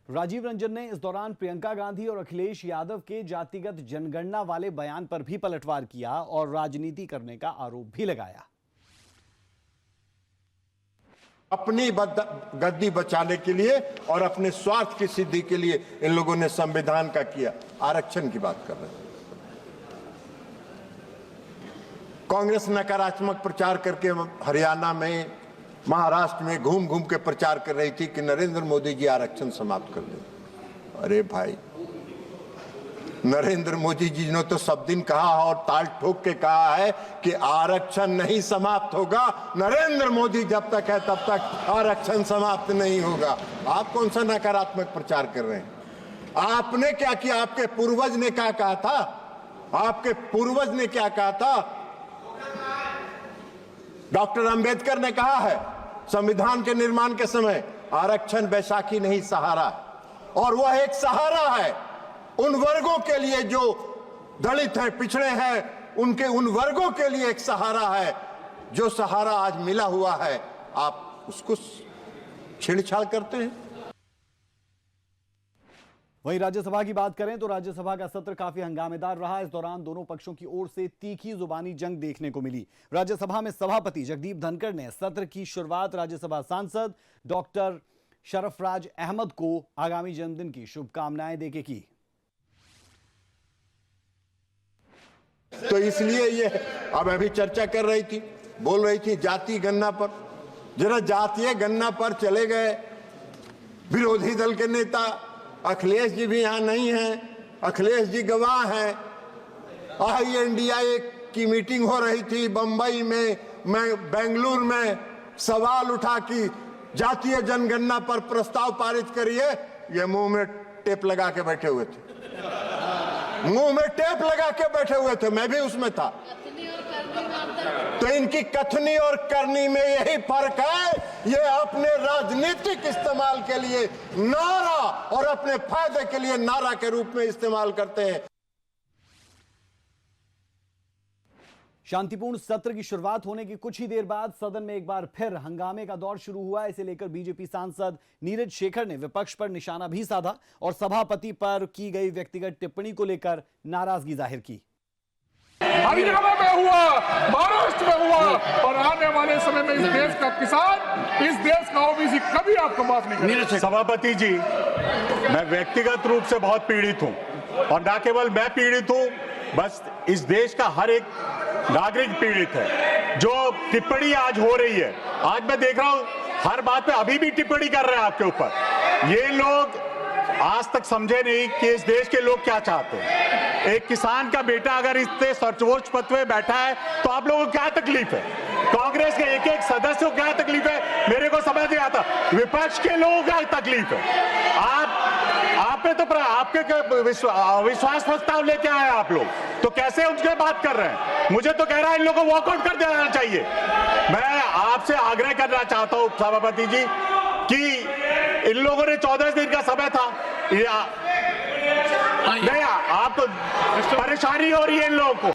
राजीव रंजन ने इस दौरान प्रियंका गांधी और अखिलेश यादव के जातिगत जनगणना वाले बयान पर भी पलटवार किया और राजनीति करने का आरोप भी लगाया। अपनी गद्दी बचाने के लिए और अपने स्वार्थ की सिद्धि के लिए इन लोगों ने संविधान का किया। आरक्षण की बात कर रहे हैं। कांग्रेस नकारात्मक प्रचार करके हरियाणा में, महाराष्ट्र में घूम घूम के प्रचार कर रही थी कि नरेंद्र मोदी जी आरक्षण समाप्त कर दें। अरे भाई, नरेंद्र मोदी जी ने तो सब दिन कहा और ताल ठोक के कहा है कि आरक्षण नहीं समाप्त होगा। नरेंद्र मोदी जब तक है तब तक आरक्षण समाप्त नहीं होगा। आप कौन सा नकारात्मक प्रचार कर रहे हैं? आपने क्या किया? आपके पूर्वज ने क्या कहा था? आपके पूर्वज ने क्या कहा था? डॉक्टर अंबेडकर ने कहा है संविधान के निर्माण के समय, आरक्षण बैसाखी नहीं सहारा, और वह एक सहारा है उन वर्गों के लिए जो दलित हैं, पिछड़े हैं, उनके उन वर्गों के लिए एक सहारा है। जो सहारा आज मिला हुआ है, आप उसको छेड़छाड़ करते हैं। वहीं राज्यसभा की बात करें तो राज्यसभा का सत्र काफी हंगामेदार रहा। इस दौरान दोनों पक्षों की ओर से तीखी जुबानी जंग देखने को मिली। राज्यसभा में सभापति जगदीप धनखड़ ने सत्र की शुरुआत राज्यसभा सांसद डॉक्टर शरफराज अहमद को आगामी जन्मदिन की शुभकामनाएं देके की। तो इसलिए ये अब अभी चर्चा कर रही थी, बोल रही थी जाति गणना पर। जरा जातीय गणना पर चले गए। विरोधी दल के नेता अखिलेश जी भी यहां नहीं हैं, अखिलेश जी गवाह हैं। INDIA की मीटिंग हो रही थी बंबई में, मैं बेंगलुरु में, सवाल उठा कि जातीय जनगणना पर प्रस्ताव पारित करिए। ये मुंह में टेप लगा के बैठे हुए थे, मुंह में टेप लगा के बैठे हुए थे। मैं भी उसमें था। तो इनकी कथनी और करनी में यही फर्क है। ये अपने राजनीतिक इस्तेमाल के लिए नारा और अपने फायदे के लिए नारा के रूप में इस्तेमाल करते हैं। शांतिपूर्ण सत्र की शुरुआत होने की कुछ ही देर बाद सदन में एक बार फिर हंगामे का दौर शुरू हुआ। इसे लेकर बीजेपी सांसद नीरज शेखर ने विपक्ष पर निशाना भी साधा और सभापति पर की गई व्यक्तिगत टिप्पणी को लेकर नाराजगी जाहिर की। हरियाणा में हुआ, महाराष्ट्र में हुआ, और आने वाले समय में इस देश का किसान, इस देश का ओबीसी कभी आपको माफ नहीं करेगा। सभापति जी, मैं व्यक्तिगत रूप से बहुत पीड़ित हूं, और न केवल मैं पीड़ित हूं, बस इस देश का हर एक नागरिक पीड़ित है। जो टिप्पणी आज हो रही है, आज मैं देख रहा हूं हर बात पे अभी भी टिप्पणी कर रहे हैं आपके ऊपर। ये लोग आज तक समझे नहीं कि इस देश के लोग क्या चाहते हैं। एक किसान का बेटा अगर इतने सर्वोच्च पद पे बैठा है तो आप लोगों को क्या तकलीफ है? कांग्रेस के एक एक सदस्य को क्या तकलीफ है? मेरे को समझ नहीं आता। विपक्ष के लोगों को क्या तकलीफ है? आप पे तो आपके अविश्वास प्रस्ताव लेके आए आप लोग, तो कैसे उनके बात कर रहे हैं? मुझे तो कह रहा है इन लोगों को वॉकआउट कर देना चाहिए। मैं आपसे आग्रह करना चाहता हूं सभापति जी कि इन लोगों ने 14 दिन का समय था, नहीं, आपको परेशानी हो रही है इन लोगों को।